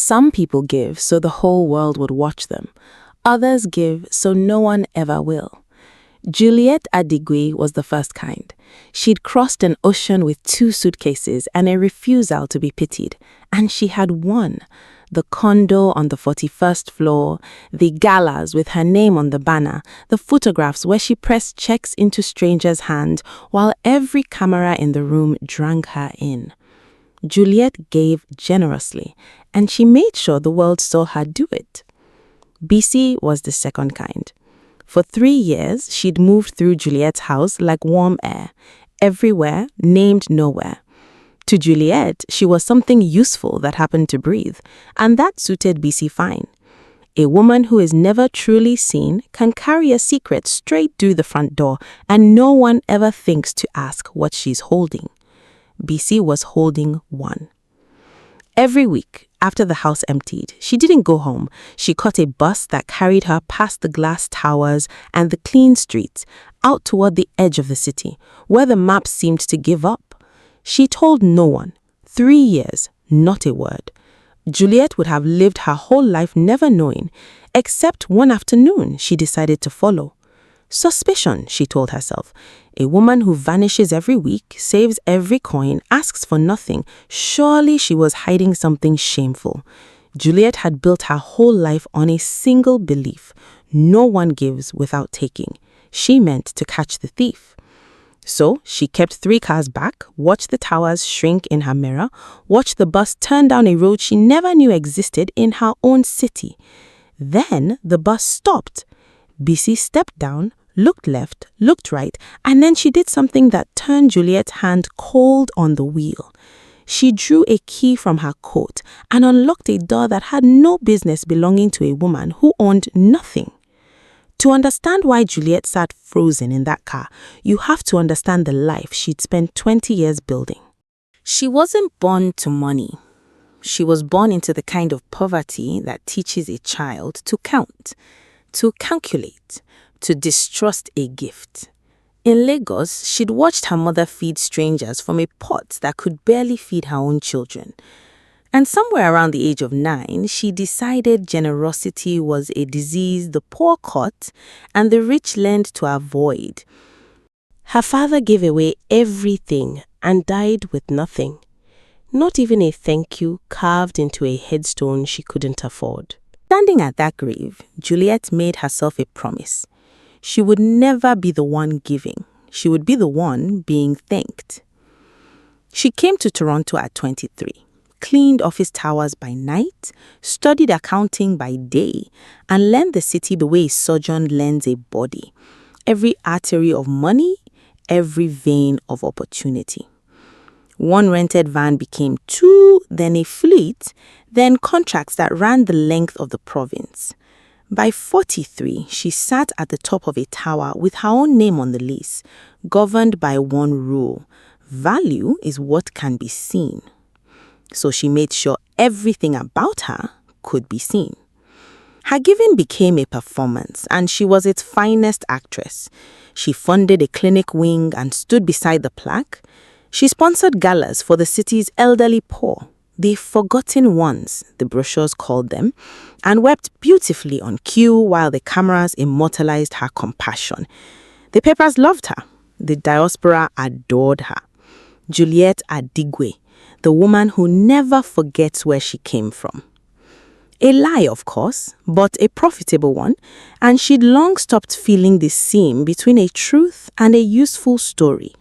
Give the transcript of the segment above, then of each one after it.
Some people give so the whole world would watch them. Others give so no one ever will. Juliet Adigwe was the first kind. She'd crossed an ocean with 2 suitcases and a refusal to be pitied. And she had won. The condo on the 41st floor, the galas with her name on the banner, the photographs where she pressed checks into strangers' hands while every camera in the room drank her in. Juliet gave generously, and she made sure the world saw her do it. Bisi was the second kind. For 3 years, she'd moved through Juliet's house like warm air, everywhere, named nowhere. To Juliet, she was something useful that happened to breathe, and that suited Bisi fine. A woman who is never truly seen can carry a secret straight through the front door, and no one ever thinks to ask what she's holding. Bisi was holding one. Every week, after the house emptied, she didn't go home. She caught a bus that carried her past the glass towers and the clean streets, out toward the edge of the city, where the map seemed to give up. She told no one. 3 years, not a word. Juliet would have lived her whole life never knowing, except one afternoon she decided to follow. Suspicion, she told herself. A woman who vanishes every week, saves every coin, asks for nothing. Surely she was hiding something shameful. Juliet had built her whole life on a single belief. No one gives without taking. She meant to catch the thief. So she kept 3 cars back, watched the towers shrink in her mirror, watched the bus turn down a road she never knew existed in her own city. Then the bus stopped. Bisi stepped down, looked left, looked right, and then she did something that turned Juliet's hand cold on the wheel. She drew a key from her coat and unlocked a door that had no business belonging to a woman who owned nothing. To understand why Juliet sat frozen in that car, you have to understand the life she'd spent 20 years building. She wasn't born to money. She was born into the kind of poverty that teaches a child to count, to calculate, to distrust a gift. In Lagos, she'd watched her mother feed strangers from a pot that could barely feed her own children. And somewhere around the age of 9, she decided generosity was a disease the poor caught and the rich learned to avoid. Her father gave away everything and died with nothing. Not even a thank you carved into a headstone she couldn't afford. Standing at that grave, Juliet made herself a promise. She would never be the one giving. She would be the one being thanked. She came to Toronto at 23, cleaned office towers by night, studied accounting by day, and learned the city the way a surgeon learns a body. Every artery of money, every vein of opportunity. 1 rented van became 2, then a fleet, then contracts that ran the length of the province. By 43, she sat at the top of a tower with her own name on the lease, governed by one rule: value is what can be seen. So she made sure everything about her could be seen. Her giving became a performance, and she was its finest actress. She funded a clinic wing and stood beside the plaque. She sponsored galas for the city's elderly poor, the forgotten ones, the brochures called them, and wept beautifully on cue while the cameras immortalized her compassion. The papers loved her. The diaspora adored her. Juliet Adigwe, the woman who never forgets where she came from. A lie, of course, but a profitable one, and she'd long stopped feeling the seam between a truth and a useful story.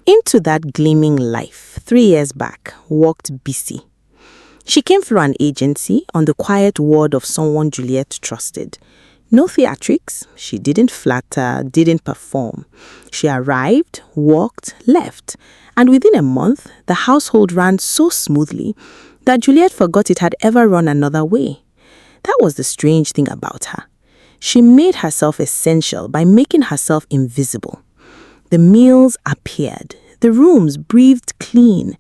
Into that gleaming life, 3 years back, walked Bisi. She came through an agency on the quiet word of someone Juliet trusted. No theatrics, she didn't flatter, didn't perform. She arrived, walked, left, and within a month, the household ran so smoothly that Juliet forgot it had ever run another way. That was the strange thing about her. She made herself essential by making herself invisible. The meals appeared. The rooms breathed clean.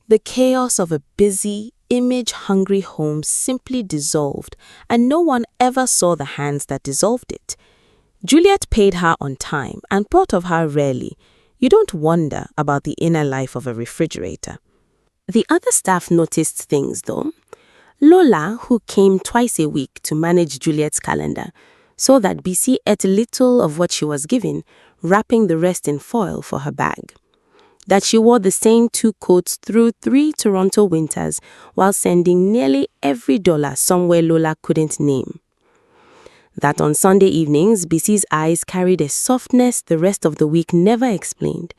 The chaos of a busy, image-hungry home simply dissolved, and no one ever saw the hands that dissolved it. Juliet paid her on time and thought of her rarely. You don't wonder about the inner life of a refrigerator. The other staff noticed things, though. Lola, who came twice a week to manage Juliet's calendar, saw that Bisi ate little of what she was given, wrapping the rest in foil for her bag. That she wore the same 2 coats through 3 Toronto winters while sending nearly every dollar somewhere Lola couldn't name. That on Sunday evenings, Bisi's eyes carried a softness the rest of the week never explained,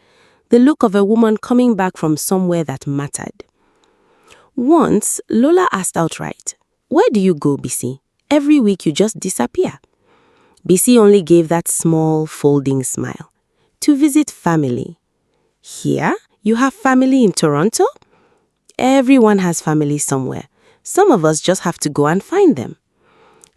the look of a woman coming back from somewhere that mattered. Once, Lola asked outright, "Where do you go, Bisi? Every week you just disappear." Bisi only gave that small, folding smile. "To visit family." "Here? You have family in Toronto?" "Everyone has family somewhere. Some of us just have to go and find them."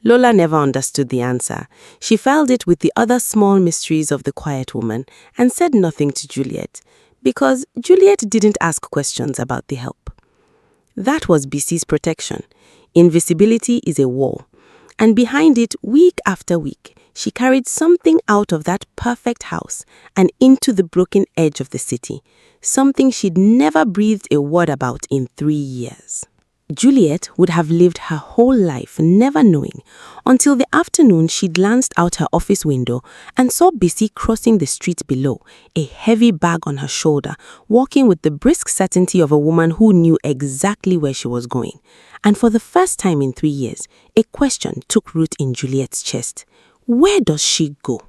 Lola never understood the answer. She filed it with the other small mysteries of the quiet woman and said nothing to Juliet, because Juliet didn't ask questions about the help. That was Bisi's protection. Invisibility is a wall. And behind it, week after week, she carried something out of that perfect house and into the broken edge of the city, something she'd never breathed a word about in 3 years. Juliet would have lived her whole life never knowing until the afternoon she glanced out her office window and saw Bisi crossing the street below, a heavy bag on her shoulder, walking with the brisk certainty of a woman who knew exactly where she was going. And for the first time in 3 years, a question took root in Juliet's chest. Where does she go?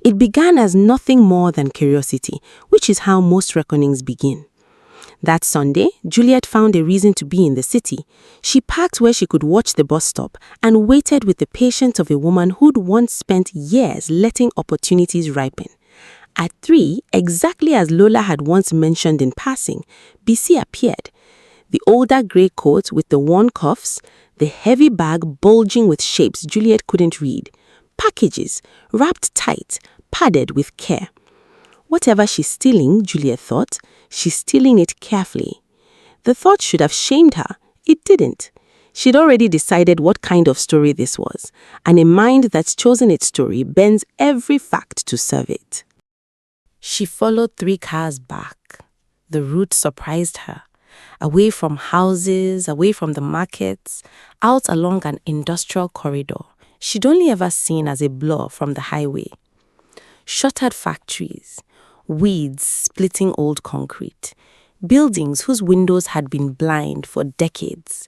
It began as nothing more than curiosity, which is how most reckonings begin. That Sunday, Juliet found a reason to be in the city. She parked where she could watch the bus stop and waited with the patience of a woman who'd once spent years letting opportunities ripen. At 3, exactly as Lola had once mentioned in passing, Bisi appeared. The older grey coat with the worn cuffs, the heavy bag bulging with shapes Juliet couldn't read. Packages, wrapped tight, padded with care. Whatever she's stealing, Juliet thought, she's stealing it carefully. The thought should have shamed her. It didn't. She'd already decided what kind of story this was, and a mind that's chosen its story bends every fact to serve it. She followed 3 cars back. The route surprised her. Away from houses, away from the markets, out along an industrial corridor she'd only ever seen as a blur from the highway. Shuttered factories, weeds splitting old concrete, buildings whose windows had been blind for decades.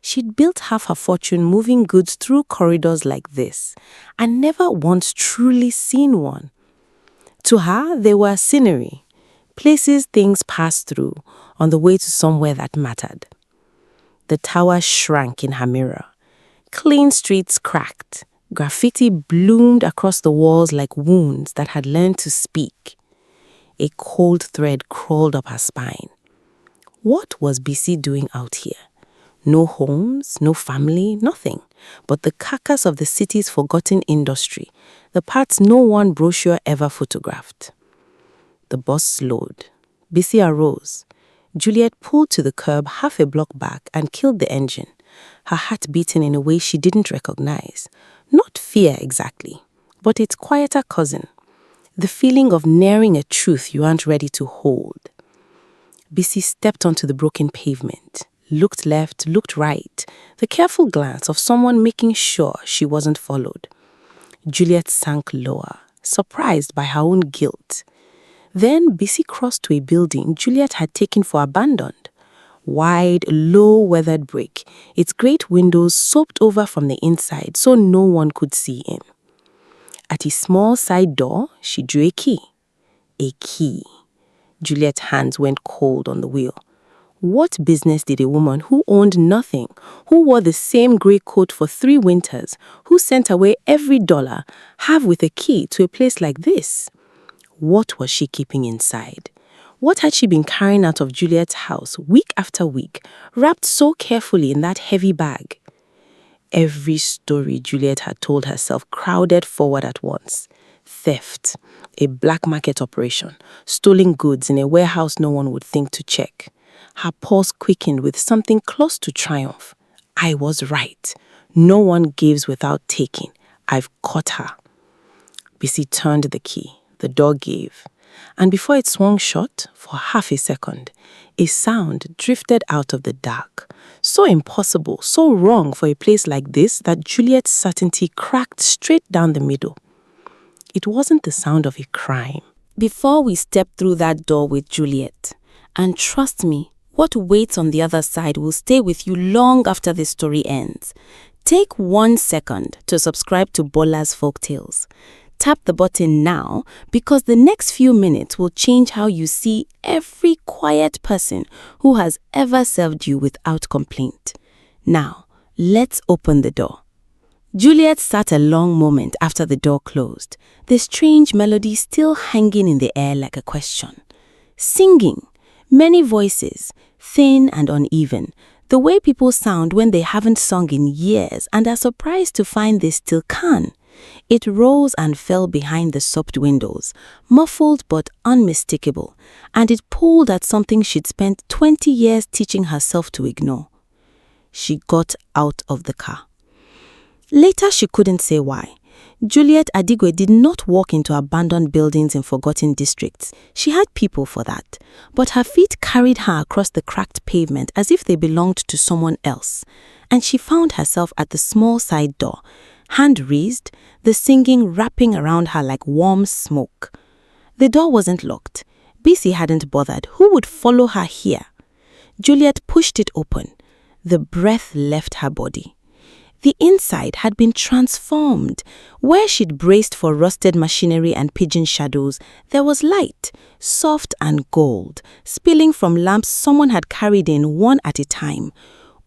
She'd built half her fortune moving goods through corridors like this, and never once truly seen one. To her, they were scenery, places things passed through on the way to somewhere that mattered. The tower shrank in her mirror. Clean streets cracked. Graffiti bloomed across the walls like wounds that had learned to speak. A cold thread crawled up her spine. What was Bisi doing out here? No homes, no family, nothing, but the carcass of the city's forgotten industry, the parts no one brochure ever photographed. The bus slowed. Bisi arose. Juliet pulled to the curb half a block back and killed the engine, her heart beating in a way she didn't recognize. Not fear exactly, but its quieter cousin. The feeling of nearing a truth you aren't ready to hold. Bisi stepped onto the broken pavement, looked left, looked right, the careful glance of someone making sure she wasn't followed. Juliet sank lower, surprised by her own guilt. Then Bisi crossed to a building Juliet had taken for abandoned. Wide, low-weathered brick, its great windows soaped over from the inside so no one could see in. At a small side door, she drew a key. A key. Juliet's hands went cold on the wheel. What business did a woman who owned nothing, who wore the same grey coat for 3 winters, who sent away every dollar, have with a key to a place like this? What was she keeping inside? What had she been carrying out of Juliet's house week after week, wrapped so carefully in that heavy bag? Every story Juliet had told herself crowded forward at once. Theft, a black market operation, stolen goods in a warehouse no one would think to check. Her pulse quickened with something close to triumph. I was right. No one gives without taking. I've caught her. Bisi turned the key. The door gave. And before it swung shut, for half a second, a sound drifted out of the dark. So impossible, so wrong for a place like this that Juliet's certainty cracked straight down the middle. It wasn't the sound of a crime. Before we step through that door with Juliet, and trust me, what waits on the other side will stay with you long after the story ends. Take 1 second to subscribe to Bola's Folktales. Tap the button now because the next few minutes will change how you see every quiet person who has ever served you without complaint. Now, let's open the door. Juliet sat a long moment after the door closed, the strange melody still hanging in the air like a question. Singing, many voices, thin and uneven, the way people sound when they haven't sung in years and are surprised to find they still can. It rose and fell behind the sopped windows, muffled but unmistakable, and it pulled at something she'd spent 20 years teaching herself to ignore. She got out of the car. Later, she couldn't say why. Juliet Adigwe did not walk into abandoned buildings in forgotten districts. She had people for that. But her feet carried her across the cracked pavement as if they belonged to someone else. And she found herself at the small side door, hand raised, the singing wrapping around her like warm smoke. The door wasn't locked. Bisi hadn't bothered. Who would follow her here? Juliet pushed it open. The breath left her body. The inside had been transformed. Where she'd braced for rusted machinery and pigeon shadows, there was light, soft and gold, spilling from lamps someone had carried in one at a time.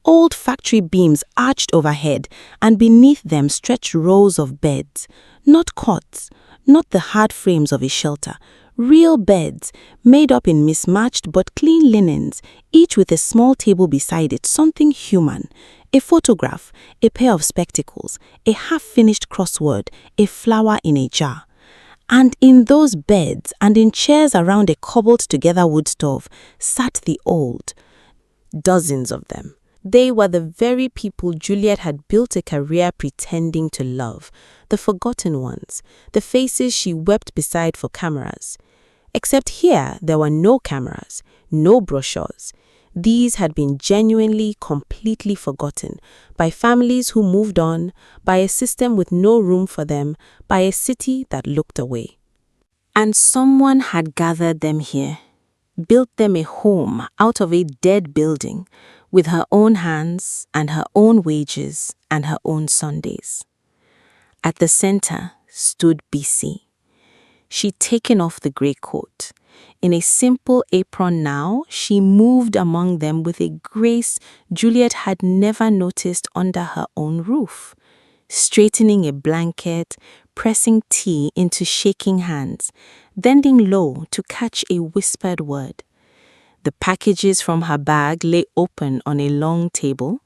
Old factory beams arched overhead, and beneath them stretched rows of beds. Not cots, not the hard frames of a shelter. Real beds, made up in mismatched but clean linens, each with a small table beside it, something human. A photograph, a pair of spectacles, a half-finished crossword, a flower in a jar. And in those beds and in chairs around a cobbled-together wood stove sat the old. Dozens of them. They were the very people Juliet had built a career pretending to love, the forgotten ones, the faces she wept beside for cameras. Except here, there were no cameras, no brochures. These had been genuinely, completely forgotten by families who moved on, by a system with no room for them, by a city that looked away. And someone had gathered them here, built them a home out of a dead building, with her own hands and her own wages and her own Sundays. At the center stood Bisi. She'd taken off the grey coat. In a simple apron now, she moved among them with a grace Juliet had never noticed under her own roof, straightening a blanket, pressing tea into shaking hands, bending low to catch a whispered word. The packages from her bag lay open on a long table,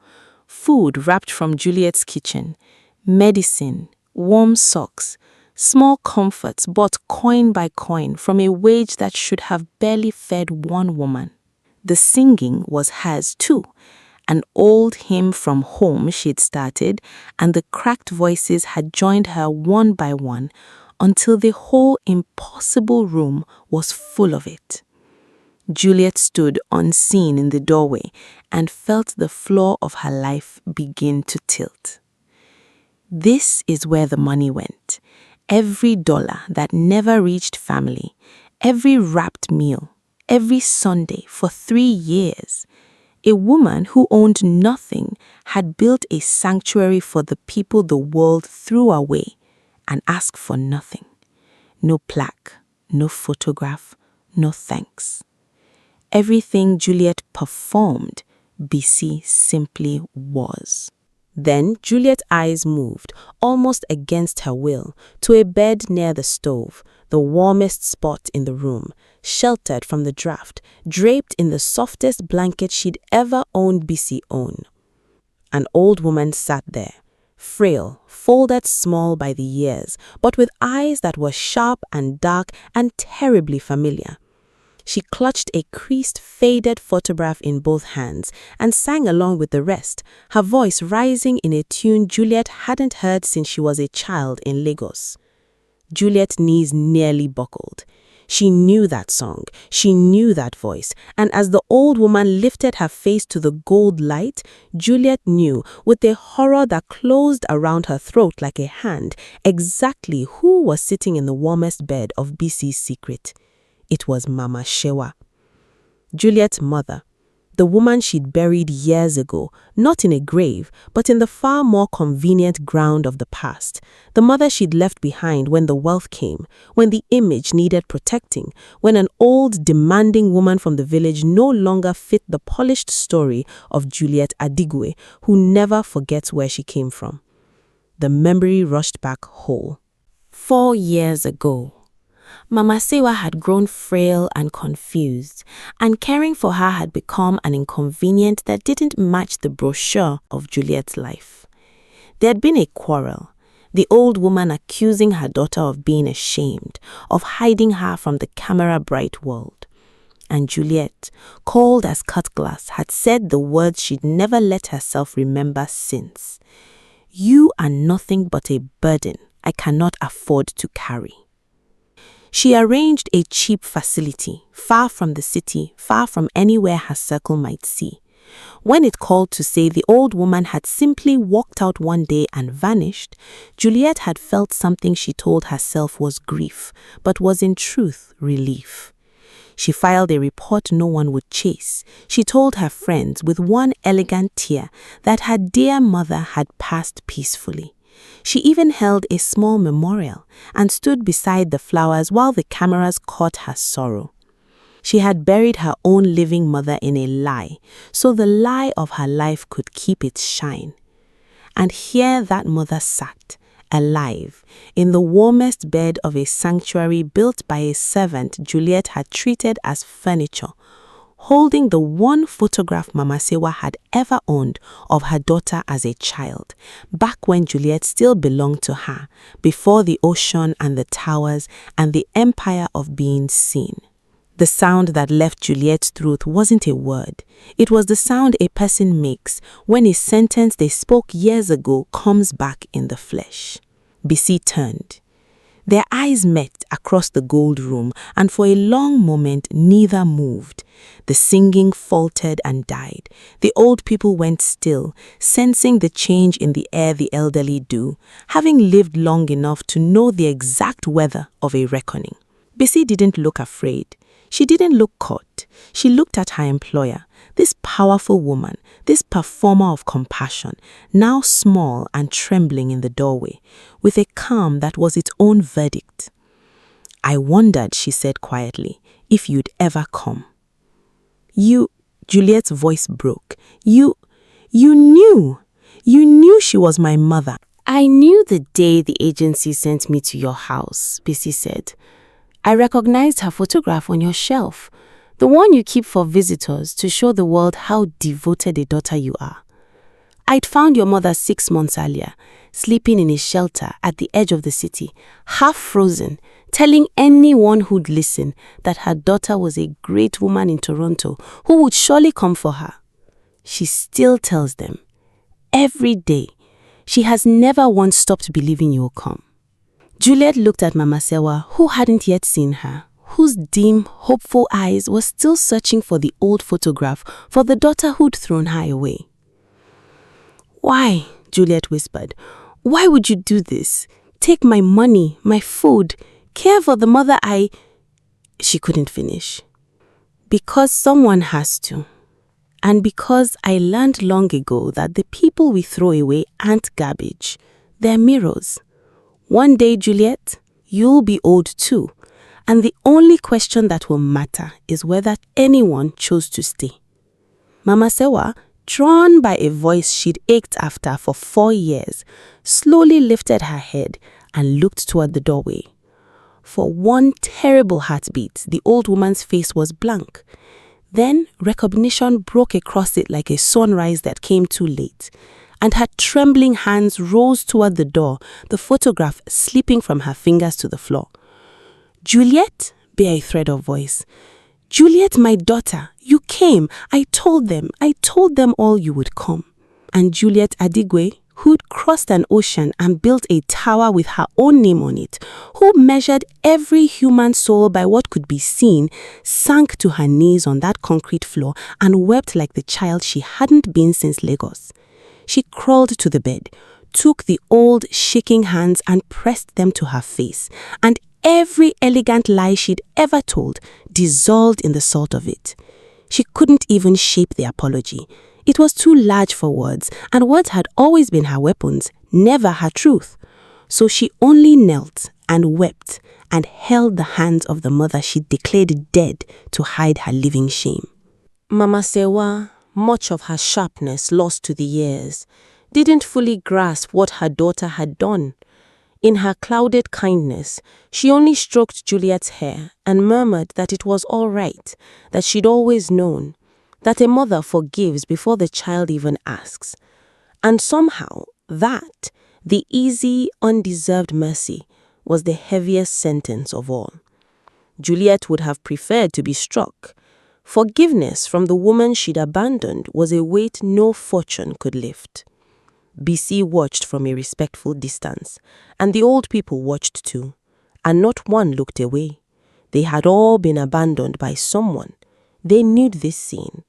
food wrapped from Juliet's kitchen, medicine, warm socks, small comforts bought coin by coin from a wage that should have barely fed one woman. The singing was hers too, an old hymn from home she'd started, and the cracked voices had joined her one by one until the whole impossible room was full of it. Juliet stood unseen in the doorway and felt the floor of her life begin to tilt. This is where the money went. Every dollar that never reached family, every wrapped meal, every Sunday for 3 years. A woman who owned nothing had built a sanctuary for the people the world threw away and asked for nothing. No plaque, no photograph, no thanks. Everything Juliet performed, Bisi simply was. Then Juliet's eyes moved, almost against her will, to a bed near the stove, the warmest spot in the room, sheltered from the draft, draped in the softest blanket she'd ever owned Bisi own. An old woman sat there, frail, folded small by the years, but with eyes that were sharp and dark and terribly familiar. She clutched a creased, faded photograph in both hands and sang along with the rest, her voice rising in a tune Juliet hadn't heard since she was a child in Lagos. Juliet's knees nearly buckled. She knew that song, she knew that voice, and as the old woman lifted her face to the gold light, Juliet knew, with a horror that closed around her throat like a hand, exactly who was sitting in the warmest bed of Bisi's secret. It was Mama Shewa, Juliet's mother. The woman she'd buried years ago, not in a grave, but in the far more convenient ground of the past. The mother she'd left behind when the wealth came, when the image needed protecting, when an old, demanding woman from the village no longer fit the polished story of Juliet Adigwe, who never forgets where she came from. The memory rushed back whole. 4 years ago. Mama Sewa had grown frail and confused, and caring for her had become an inconvenience that didn't match the brochure of Juliet's life. There had been a quarrel, the old woman accusing her daughter of being ashamed, of hiding her from the camera-bright world. And Juliet, cold as cut glass, had said the words she'd never let herself remember since. "You are nothing but a burden I cannot afford to carry." She arranged a cheap facility, far from the city, far from anywhere her circle might see. When it called to say the old woman had simply walked out one day and vanished, Juliet had felt something she told herself was grief, but was in truth relief. She filed a report no one would chase. She told her friends with one elegant tear that her dear mother had passed peacefully. She even held a small memorial and stood beside the flowers while the cameras caught her sorrow. She had buried her own living mother in a lie, so the lie of her life could keep its shine. And here that mother sat, alive, in the warmest bed of a sanctuary built by a servant Juliet had treated as furniture, holding the one photograph Mama Sewa had ever owned of her daughter as a child, back when Juliet still belonged to her, before the ocean and the towers and the empire of being seen. The sound that left Juliet's throat wasn't a word. It was the sound a person makes when a sentence they spoke years ago comes back in the flesh. Bisi turned. Their eyes met across the gold room, and for a long moment neither moved. The singing faltered and died. The old people went still, sensing the change in the air the elderly do, having lived long enough to know the exact weather of a reckoning. Bisi didn't look afraid. She didn't look caught. She looked at her employer, this powerful woman, this performer of compassion, now small and trembling in the doorway, with a calm that was its own verdict. "I wondered," she said quietly, "if you'd ever come." "You," Juliet's voice broke, you knew. You knew she was my mother." "I knew the day the agency sent me to your house," Bisi said. "I recognized her photograph on your shelf, the one you keep for visitors to show the world how devoted a daughter you are. I'd found your mother 6 months earlier, sleeping in a shelter at the edge of the city, half frozen, telling anyone who'd listen that her daughter was a great woman in Toronto who would surely come for her. She still tells them, every day. She has never once stopped believing you'll come." Juliet looked at Mama Sewa, who hadn't yet seen her, whose dim, hopeful eyes were still searching for the old photograph, for the daughter who'd thrown her away. "Why?" Juliet whispered. "Why would you do this? Take my money, my food, care for the mother I—" She couldn't finish. "Because someone has to. And because I learned long ago that the people we throw away aren't garbage. They're mirrors. One day, Juliet, you'll be old too, and the only question that will matter is whether anyone chose to stay." Mama Sewa, drawn by a voice she'd ached after for 4 years, slowly lifted her head and looked toward the doorway. For one terrible heartbeat, the old woman's face was blank. Then recognition broke across it like a sunrise that came too late, and her trembling hands rose toward the door, the photograph slipping from her fingers to the floor. "Juliet," bare a thread of voice. "Juliet, my daughter, you came. I told them all you would come." And Juliet Adigwe, who'd crossed an ocean and built a tower with her own name on it, who measured every human soul by what could be seen, sank to her knees on that concrete floor and wept like the child she hadn't been since Lagos. She crawled to the bed, took the old shaking hands and pressed them to her face, and every elegant lie she'd ever told dissolved in the salt of it. She couldn't even shape the apology. It was too large for words, and words had always been her weapons, never her truth. So she only knelt and wept and held the hands of the mother she declared dead to hide her living shame. Mama Sewa, much of her sharpness lost to the years, didn't fully grasp what her daughter had done. In her clouded kindness, she only stroked Juliet's hair and murmured that it was all right, that she'd always known, that a mother forgives before the child even asks. And somehow, that, the easy, undeserved mercy, was the heaviest sentence of all. Juliet would have preferred to be struck. Forgiveness from the woman she'd abandoned was a weight no fortune could lift. Bisi watched from a respectful distance, and the old people watched too, and not one looked away. They had all been abandoned by someone. They knew this scene.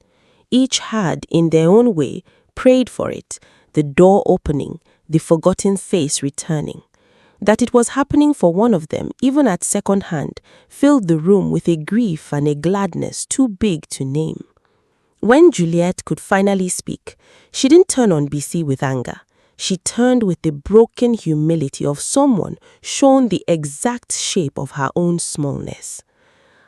Each had, in their own way, prayed for it, the door opening, the forgotten face returning. That it was happening for one of them, even at second hand, filled the room with a grief and a gladness too big to name. When Juliet could finally speak, she didn't turn on Bisi with anger. She turned with the broken humility of someone shown the exact shape of her own smallness.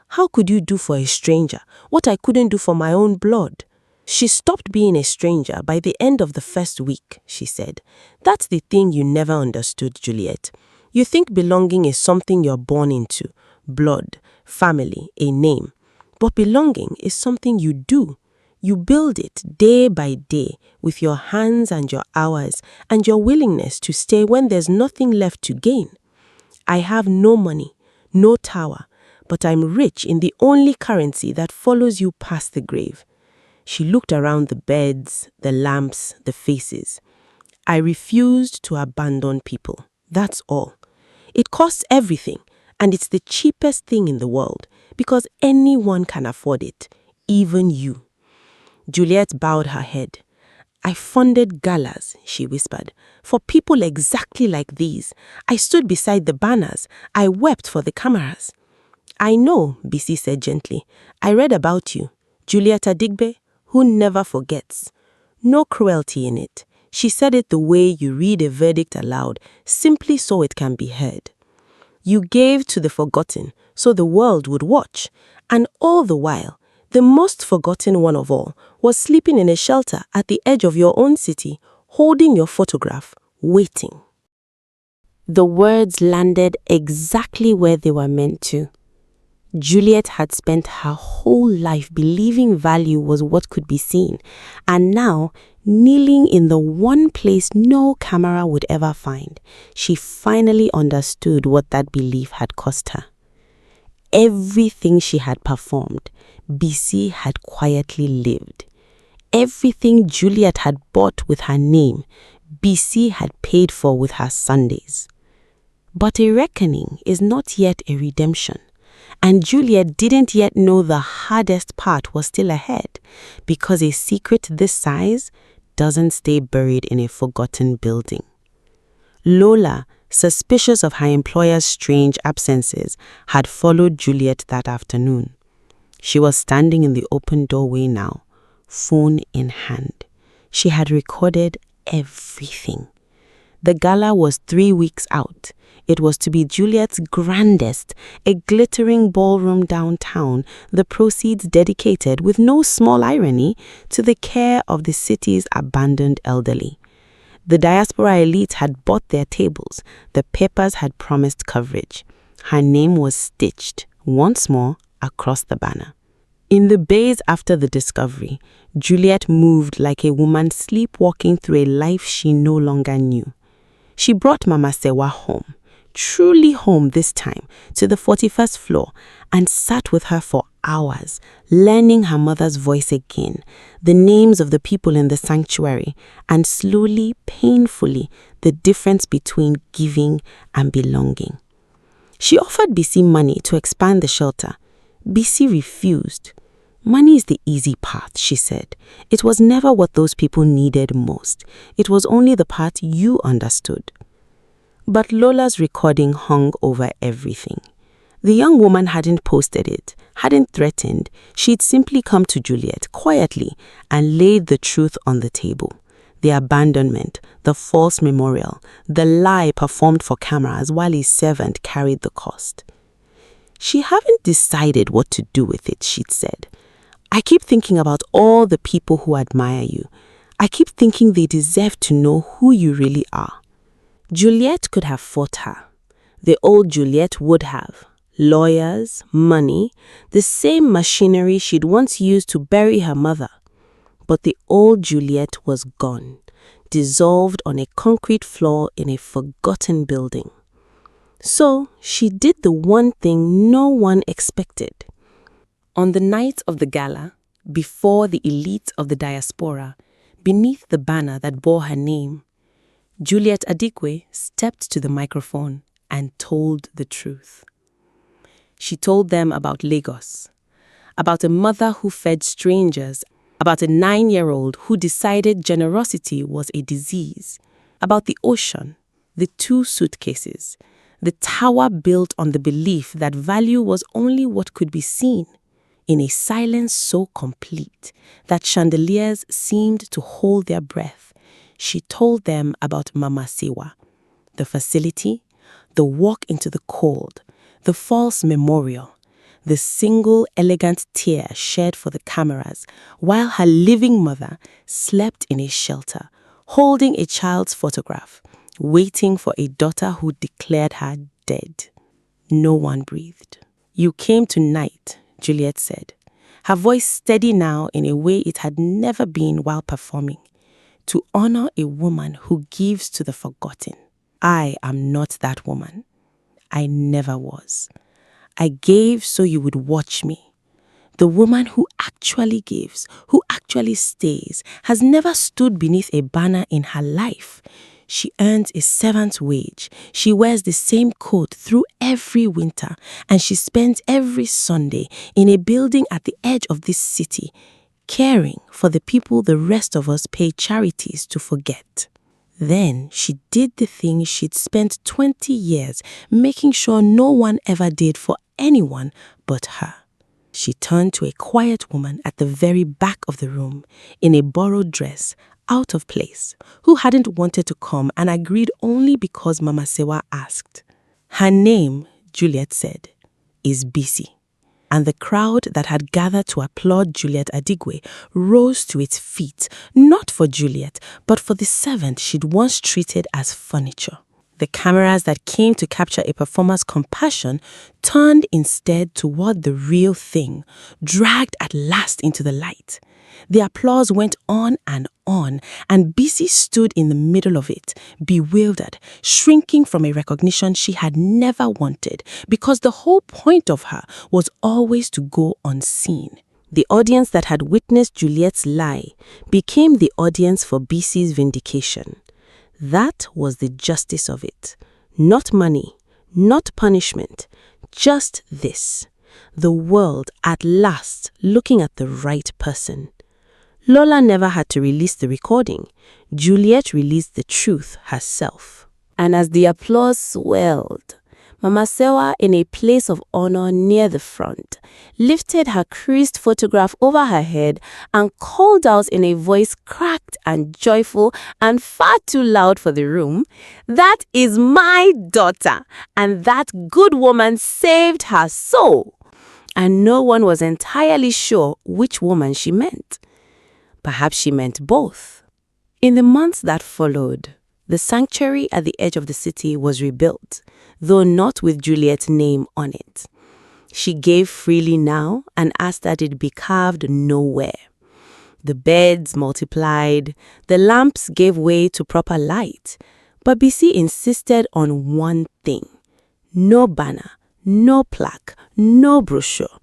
How could you do for a stranger what I couldn't do for my own blood? She stopped being a stranger by the end of the first week, she said. That's the thing you never understood, Juliet. You think belonging is something you're born into, blood, family, a name. But belonging is something you do. You build it day by day with your hands and your hours and your willingness to stay when there's nothing left to gain. I have no money, no tower, but I'm rich in the only currency that follows you past the grave. She looked around the beds, the lamps, the faces. I refused to abandon people. That's all. It costs everything, and it's the cheapest thing in the world because anyone can afford it, even you. Juliet bowed her head. I funded galas, she whispered, for people exactly like these. I stood beside the banners. I wept for the cameras. I know, Bisi said gently. I read about you. Juliet Adigbe, who never forgets. No cruelty in it. She said it the way you read a verdict aloud, simply so it can be heard. You gave to the forgotten, so the world would watch. And all the while, the most forgotten one of all was sleeping in a shelter at the edge of your own city, holding your photograph, waiting. The words landed exactly where they were meant to. Juliet had spent her whole life believing value was what could be seen, and now, kneeling in the one place no camera would ever find, she finally understood what that belief had cost her. Everything she had performed, Bisi had quietly lived. Everything Juliet had bought with her name, Bisi had paid for with her Sundays. But a reckoning is not yet a redemption, and Juliet didn't yet know the hardest part was still ahead, because a secret this size doesn't stay buried in a forgotten building. Lola, suspicious of her employer's strange absences, had followed Juliet that afternoon. She was standing in the open doorway now, phone in hand. She had recorded everything. The gala was 3 weeks out. It was to be Juliet's grandest, a glittering ballroom downtown, the proceeds dedicated, with no small irony, to the care of the city's abandoned elderly. The diaspora elite had bought their tables. The papers had promised coverage. Her name was stitched, once more, across the banner. In the days after the discovery, Juliet moved like a woman sleepwalking through a life she no longer knew. She brought Mama Sewa home, truly home this time, to the 41st floor, and sat with her for hours learning her mother's voice again, the names of the people in the sanctuary, and slowly, painfully, the difference between giving and belonging. She offered Bisi money to expand the shelter. Bisi refused. Money is the easy part, she said. It was never what those people needed most. It was only the part you understood. But Lola's recording hung over everything. The young woman hadn't posted it, hadn't threatened. She'd simply come to Juliet quietly and laid the truth on the table. The abandonment, the false memorial, the lie performed for cameras while his servant carried the cost. She haven't decided what to do with it, she'd said. I keep thinking about all the people who admire you. I keep thinking they deserve to know who you really are. Juliet could have fought her. The old Juliet would have. Lawyers, money, the same machinery she'd once used to bury her mother. But the old Juliet was gone, dissolved on a concrete floor in a forgotten building. So she did the one thing no one expected. On the night of the gala, before the elite of the diaspora, beneath the banner that bore her name, Juliet Adigwe stepped to the microphone and told the truth. She told them about Lagos, about a mother who fed strangers, about a 9-year-old who decided generosity was a disease, about the ocean, the 2 suitcases, the tower built on the belief that value was only what could be seen, in a silence so complete that chandeliers seemed to hold their breath. She told them about Mama Sewa, the facility, the walk into the cold, the false memorial, the single elegant tear shed for the cameras while her living mother slept in a shelter, holding a child's photograph, waiting for a daughter who declared her dead. No one breathed. You came tonight, Juliet said, her voice steady now in a way it had never been while performing, to honor a woman who gives to the forgotten. I am not that woman. I never was. I gave so you would watch me. The woman who actually gives, who actually stays, has never stood beneath a banner in her life. She earns a servant's wage. She wears the same coat through every winter, and she spends every Sunday in a building at the edge of this city, caring for the people the rest of us pay charities to forget. Then she did the thing she'd spent 20 years making sure no one ever did for anyone but her. She turned to a quiet woman at the very back of the room, in a borrowed dress, out of place, who hadn't wanted to come and agreed only because Mama Sewa asked. Her name, Juliet said, is Bisi. And the crowd that had gathered to applaud Juliet Adigwe rose to its feet, not for Juliet, but for the servant she'd once treated as furniture. The cameras that came to capture a performer's compassion turned instead toward the real thing, dragged at last into the light. The applause went on, and Bisi stood in the middle of it, bewildered, shrinking from a recognition she had never wanted, because the whole point of her was always to go unseen. The audience that had witnessed Juliet's lie became the audience for Bisi's vindication. That was the justice of it. Not money, not punishment, just this. The world at last looking at the right person. Lola never had to release the recording. Juliet released the truth herself. And as the applause swelled, Mama Sewa, in a place of honor near the front, lifted her creased photograph over her head and called out in a voice cracked and joyful and far too loud for the room, "That is my daughter, and that good woman saved her soul." And no one was entirely sure which woman she meant. Perhaps she meant both. In the months that followed, the sanctuary at the edge of the city was rebuilt, though not with Juliet's name on it. She gave freely now and asked that it be carved nowhere. The beds multiplied, the lamps gave way to proper light, but Bisi insisted on one thing: no banner, no plaque, no brochure.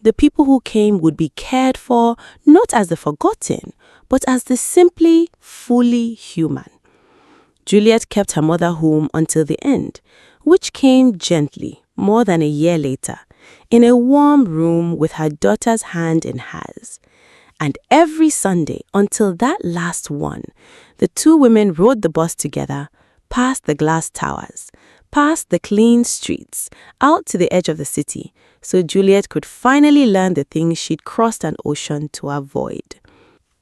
The people who came would be cared for not as the forgotten, but as the simply, fully human. Juliet kept her mother home until the end, which came gently, more than a year later, in a warm room with her daughter's hand in hers. And every Sunday, until that last one, the two women rode the bus together, past the glass towers, past the clean streets, out to the edge of the city, so Juliet could finally learn the things she'd crossed an ocean to avoid.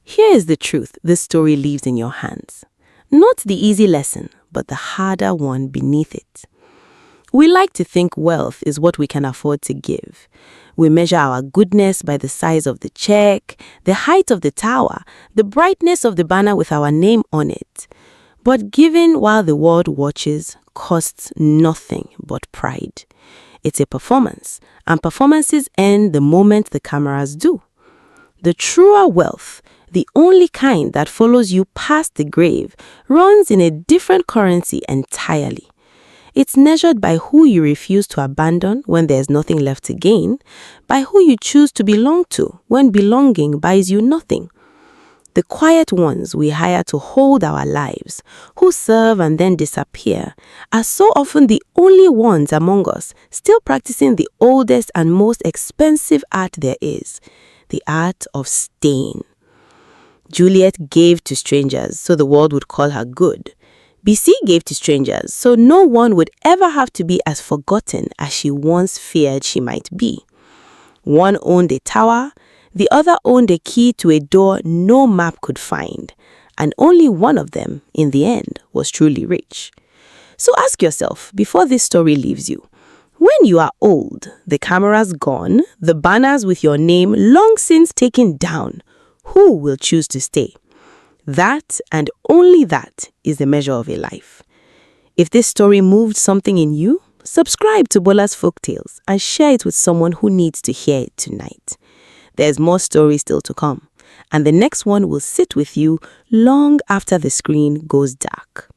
Here is the truth this story leaves in your hands. Not the easy lesson, but the harder one beneath it. We like to think wealth is what we can afford to give. We measure our goodness by the size of the check, the height of the tower, the brightness of the banner with our name on it. But giving while the world watches costs nothing but pride. It's a performance, and performances end the moment the cameras do. The truer wealth, the only kind that follows you past the grave, runs in a different currency entirely. It's measured by who you refuse to abandon when there's nothing left to gain, by who you choose to belong to when belonging buys you nothing. The quiet ones we hire to hold our lives, who serve and then disappear, are so often the only ones among us still practicing the oldest and most expensive art there is, the art of staying. Juliet gave to strangers so the world would call her good. Bisi gave to strangers so no one would ever have to be as forgotten as she once feared she might be. One owned a tower, the other owned a key to a door no map could find, and only one of them, in the end, was truly rich. So ask yourself, before this story leaves you, when you are old, the cameras gone, the banners with your name long since taken down, who will choose to stay? That, and only that, is the measure of a life. If this story moved something in you, subscribe to Bola's Folktales and share it with someone who needs to hear it tonight. There's more stories still to come, and the next one will sit with you long after the screen goes dark.